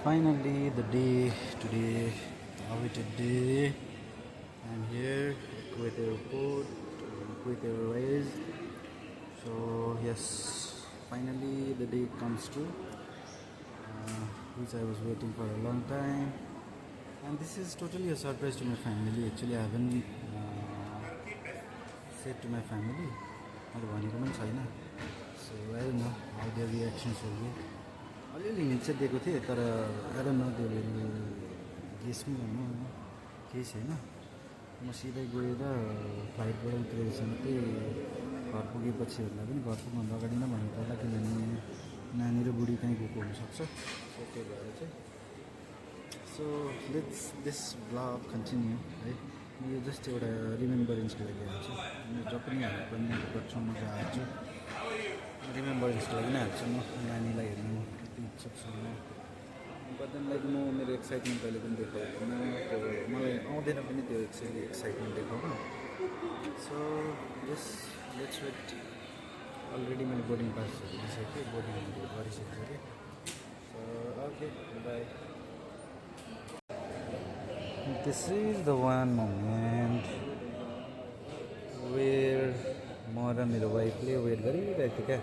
Finally, the day today, the awaited day. I'm here, Kuwait Airport, Kuwait Airways. So yes, finally the day comes true, which I was waiting for a long time. And this is totally a surprise to my family. Actually, I haven't said to my family. So I don't know how their reactions will be. अलिअलि hint चाहिँ दिएको थिएँ तर I don't know they will guess me भन्नु होइन केही छैन म सिधै गएर फ्लाइटबाट उत्रेपछि मात्रै घर पुगेपछि होला पनि घर पुग्नुभन्दा अगाडि नै भन्नु पर्ला किनभने नानी र बुढी कहीँ गएको हुनसक्छ सो त्यही भएर चाहिँ so let's this blog continue है यो जस्ट एउटा रिमेम्बरेन्सको लागि हाल्छु जब पनि हाल्नु पनि गर्छु मजा हाल्छु रिमेम्बरेन्सको लागि नै हाल्छु म नानीलाई हेर्नु इच्छुक छु बट देन लाइक म मेरो एक्साइटमेन्ट कहिले पनि देखाउँदैन त्यो मलाई आउँदैन पनि त्यो एक्साइटमेन्ट देखाउनु so just let's wait already मैले बोर्डिङ पासहरू लिइसकेँ बोर्डिङहरू गरिसकिसकेँ so okay bye this is the one moment where म र मेरो वाइफले वेट गरिरहेको थियो क्या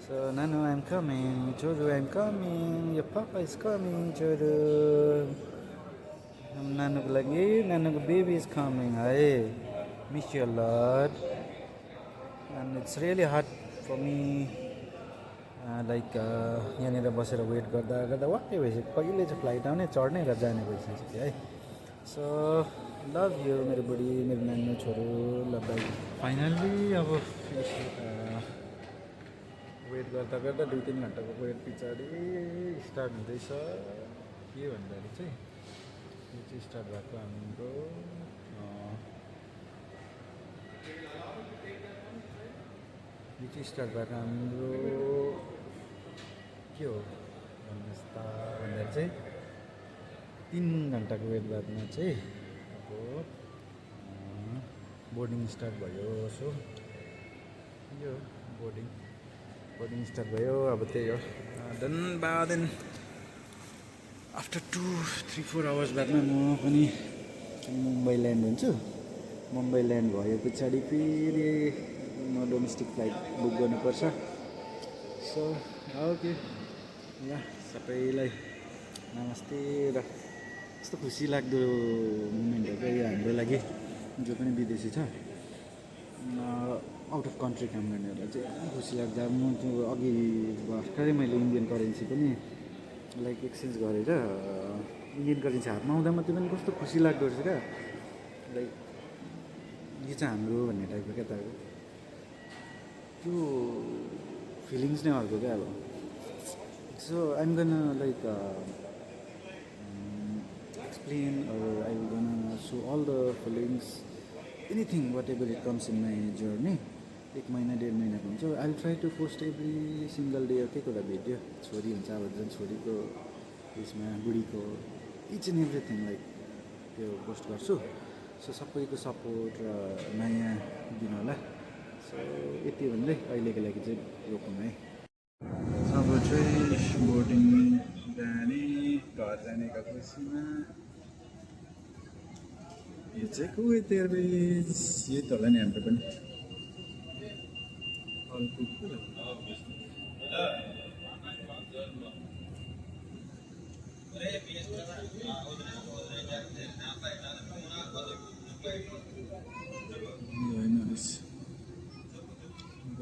So Nanu, I'm coming. Choru, I'm coming. Your papa is coming. Choru. Nanu lagi. Nanu baby is coming. Hey, miss you a lot. And it's really hard for me. यहाँनिर बसेर weight गर्दा गर्दा वाक्कै भइसक्यो कहिले चाहिँ फ्लाइट आउने चढ्ने र जाने भइसक्यो है सो लभ यु मेरो बुढी मेरो नानी छोरो लभ बाई फाइनल्ली अब वेट गर्दा गर्दा 2-3 घन्टाको वेट पछाडि स्टार्ट हुँदैछ के भन्दाखेरि चाहिँ यो चाहिँ स्टार्ट भएको हाम्रो के हो भन्नुहोस् त भन्दाखेरि चाहिँ 3 घन्टाको वेट बादमा चाहिँ अब बोर्डिङ स्टार्ट भयो सो यो बोर्डिङ स्टार्ट भयो अब त्यही हो देन आफ्टर 2-3-4 आवर्स बादमा म पनि मुम्बई ल्यान्ड हुन्छु मुम्बई ल्यान्ड भए पछाडि फेरि म डोमेस्टिक फ्लाइट बुक गर्नुपर्छ सो ओके ल सबैलाई नमस्ते र यस्तो खुसी लाग्दो मोमेन्ट हो क्या यो हाम्रो लागि जो पनि विदेशी छ आउट अफ कन्ट्री काम गर्नेहरूलाई चाहिँ एकदम खुसी लाग्छ म त्यो अघि भर्खरै मैले इन्डियन करेन्सी पनि लाइक एक्सचेन्ज गरेर इन्डियन करेन्सी हातमा आउँदा मात्रै पनि कस्तो खुसी लाग्दो रहेछ क्या लाइक यो चाहिँ हाम्रो भन्ने टाइपको क्या त त्यो फिलिङ्स नै अर्को क्या अब so I'm gun like explain or I will gonna show all the feelings anything whatever it comes in my journey 1 महिना 1.5 महिनाको हुन्छ I'll try to post every single day के कुरा भिडियो छोरी हुन्छ अब झन् छोरीको यसमा बुढीको इच एन्ड एभ्रिथिङ लाइक त्यो पोस्ट गर्छु सो सबैको सपोर्ट र माया दिनु होला सो यति भन्दै अहिलेको लागि चाहिँ रोकौँ है अब चाहिँ बोर्डिङ जाने घर जानेका खुसीमा यो चाहिँ कुवेत एयरवेज यही त होला नि हाम्रो पनि होइन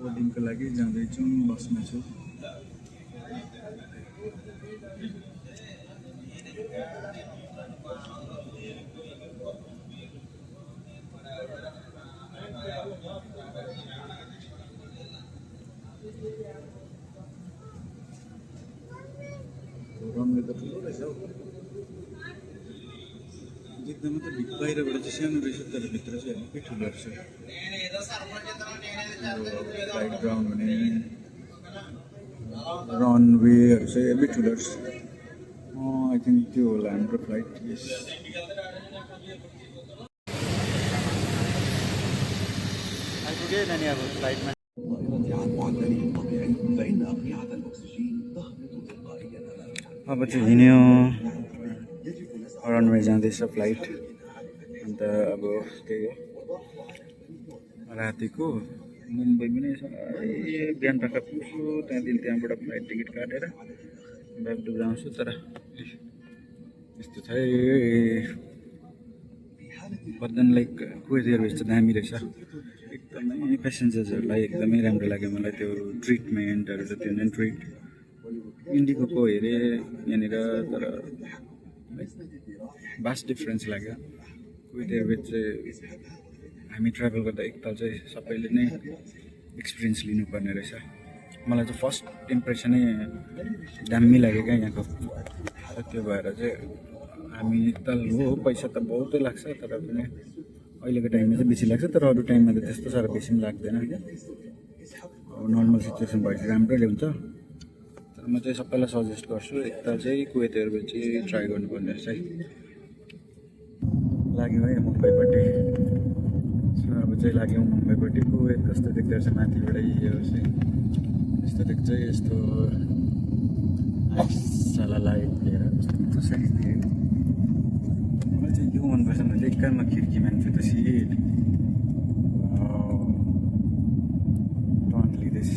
बोर्डिङको लागि जाँदैछौँ बसमा छु रनवे त ठुलो रहेछ हौ देख्दा मात्रै बाहिरबाट चाहिँ सानो रहेछ तर भित्र चाहिँ निकै ठुलो रहेछ फ्लाइट ग्राउन्ड भने रनवेहरू चाहिँ हेभी ठुलो रहेछ आई थिङ्क त्यो होला हाम्रो फ्लाइट यस आइपुगेँ नानी अब फ्लाइटमा अब चाहिँ हिँड्यो रनवे जाँदैछ फ्लाइट अन्त अब त्यही हो रातिको मुम्बई पनि बिहान पख पुग्छु त्यहाँबाट फ्लाइट टिकट काटेर ब्याकडोर आउँछु तर यस्तो छ बदन लाइक कुवेत एयरवेज त दामी रहेछ एकदमै पेसेन्जर्सहरूलाई एकदमै राम्रो लाग्यो मलाई त्यो ट्रिटमेन्टहरू त त्यो ट्रिट इन्डिगोको हेरेँ यहाँनिर तर भास्ट डिफ्रेन्स लाग्यो कुवेत एयरवेज चाहिँ हामी ट्राभल गर्दा एकताल चाहिँ सबैले नै एक्सपिरियन्स लिनुपर्ने रहेछ मलाई चाहिँ फर्स्ट इम्प्रेसनै दामी लाग्यो क्या यहाँको त्यो भएर चाहिँ हामी एकताल हो पैसा त बहुतै लाग्छ तर पनि अहिलेको टाइममा चाहिँ बेसी लाग्छ तर अरू टाइममा त त्यस्तो साह्रो बेसी पनि लाग्दैन अब नर्मल सिचुएसन भएपछि राम्रैले हुन्छ तर म चाहिँ सबैलाई सजेस्ट गर्छु एकताल चाहिँ कुवेत एयरवेज चाहिँ ट्राई गर्नुपर्ने रहेछ है लाग्यो है मुम्बईपट्टि अब चाहिँ लाग्यौँ मुम्बईपट्टि कुवेत कस्तो देख्दो रहेछ माथिबाटै यो चाहिँ यस्तो देख्छ यस्तो आइसलाई लिएर कस्तो साइज दियो मलाई चाहिँ यो मनपर्छ मैले एकैमा खिड्की मान्छे त सिट डोन्ट लिभ दिस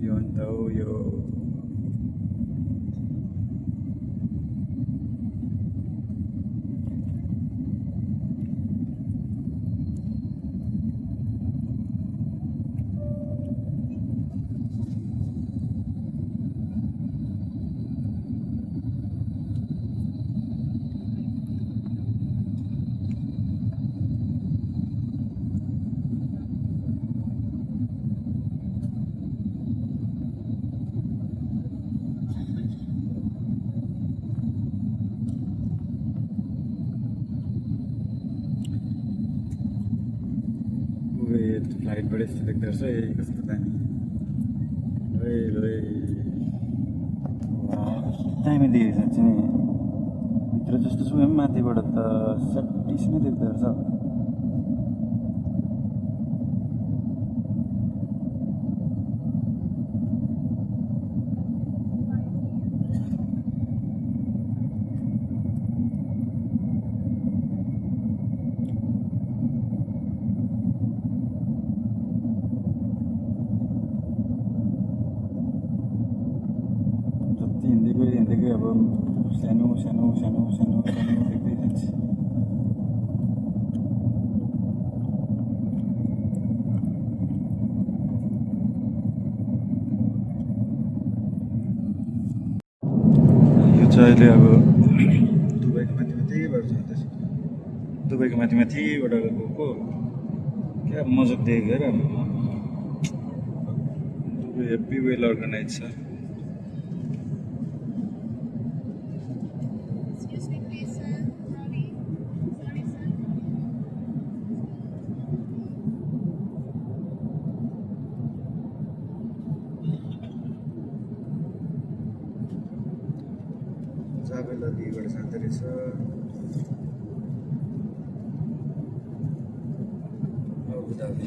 यो अन्त हो यो फ्लाइटबाट यस्तो देख्दो रहेछ कस्तो दामी दामी देखेको छ चाहिँ भित्र जस्तो छु माथिबाट त सट्टिस नै देख्दो रहेछ हिँड्दै अब सानो सानो सानो सानो सानो देख्दै जान्छ यो चाहिँ अहिले अब दुबईको माथिबाट जाँदैछ दुबईको माथिबाट गएको क्या मजाक देखेको र दुबई हेप्पी वेल अर्गनाइज छ जाबेलालीबाट जाँदो रहेछ अबुधाबी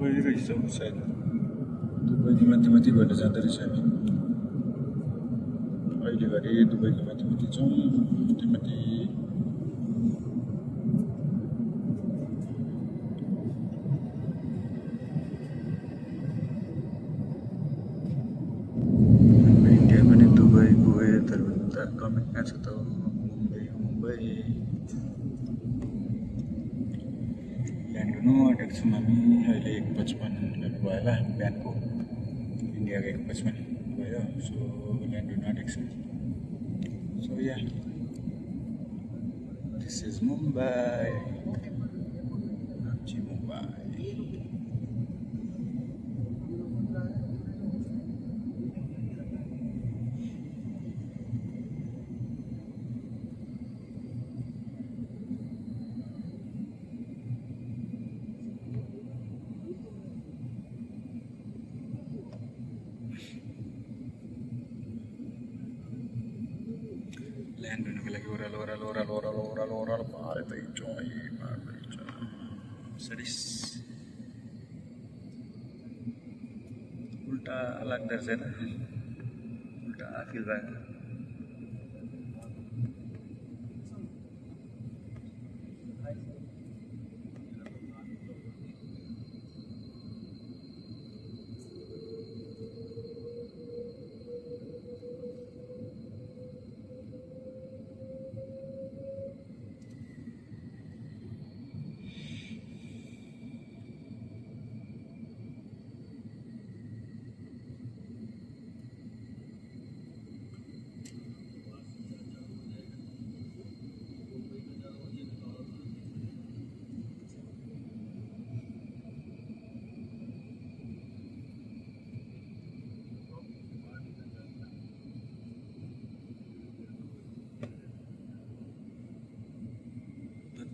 गइरहेछ सायद दुबईको माथिबाट जाँदो रहेछ हामी अहिले घरि दुबईको माथि छौँ त्यो माथि इन्डिया पनि दुबई कुवेतहरू त कमेन्ट कहाँ छ त मुम्बई ल्यान्ड गर्नु आँटेको छौँ हामी अहिले 1:55 भयो होला बिहानको इन्डियाको 1:55 भयो सो ल्यान्ड गर्नु आँटेको छ so yeah this is Mumbai Mumbai land हुनुको लागि ओह्रालो ओह्रालो ओह्रालो ओह्रालो ओह्रालो ओह्रालो पारे त सडिस उल्टा लाग्दो रहेछ होइन उल्टा फिल भयो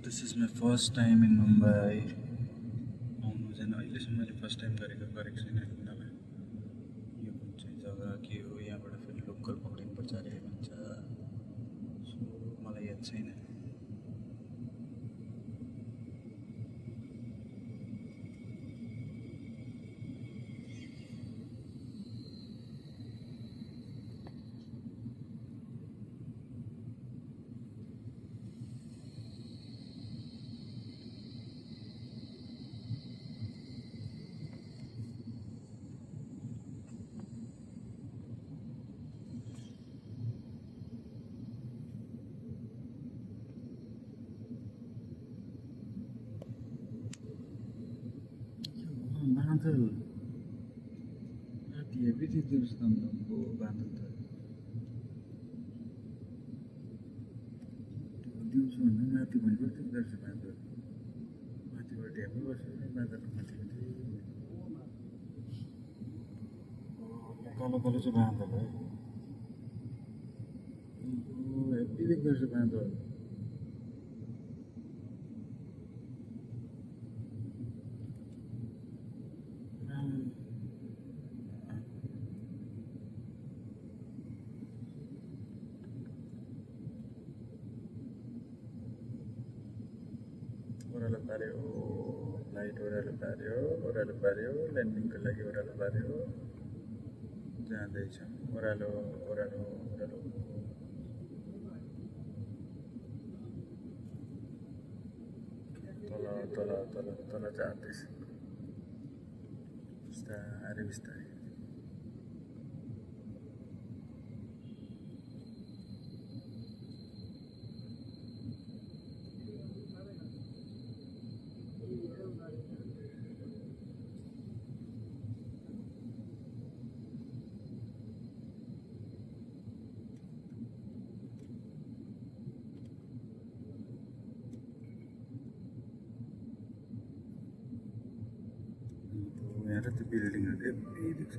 This is my first time in Mumbai. आउनु चाहिँ अहिलेसम्म मैले फर्स्ट टाइम गरेको छैन नभए यो कुन चाहिँ जग्गा के हो यहाँबाट फेरि लोकल पक्रिनुपर्छ अरे भन्छ सो मलाई याद छैन बादल राति हेभी देख्दैछ दमदमको बादल त दिउँसो भन्दा राति भनेको देख्दो रहेछ बादल माथिबाट हेर्नु बस्यो बादलको माथि कालो कालो चाहिँ बादल है हेभी देख्दो रहेछ बादल ओह्रालो पार्यो लाइट ओह्रालो पार्यो ल्यान्डिङको लागि ओह्रालो पार्यो जाँदैछौँ ओह्रालो ओह्रालो ओह्रालो तल तल तल तल जाँदैछ बिस्तारै बिस्तारै यहाँ त त्यो बिल्डिङहरू हेभी देख्छ